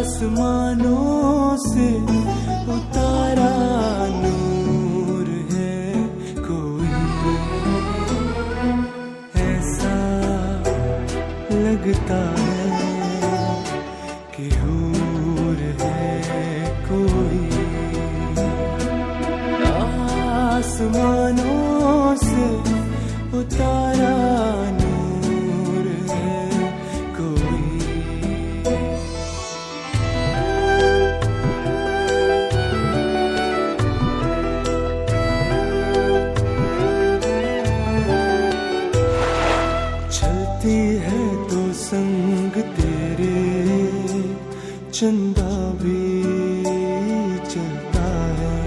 आसमानों से उतारा नूर है कोई, ऐसा लगता है कि हूर है कोई। आसमानों से उतारा नूर है कोई। चलती है तो संग तेरे चंदा भी चलता है,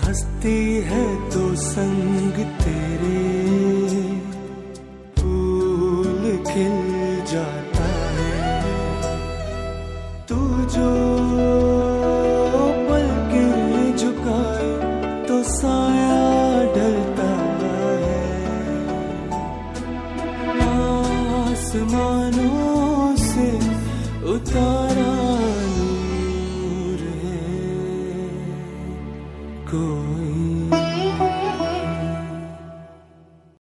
हंसती है तो संग तेरे फूल खिल जाता है। तू जो पलकें झुकाए तो साया ढलता है। आसमानों से उतारा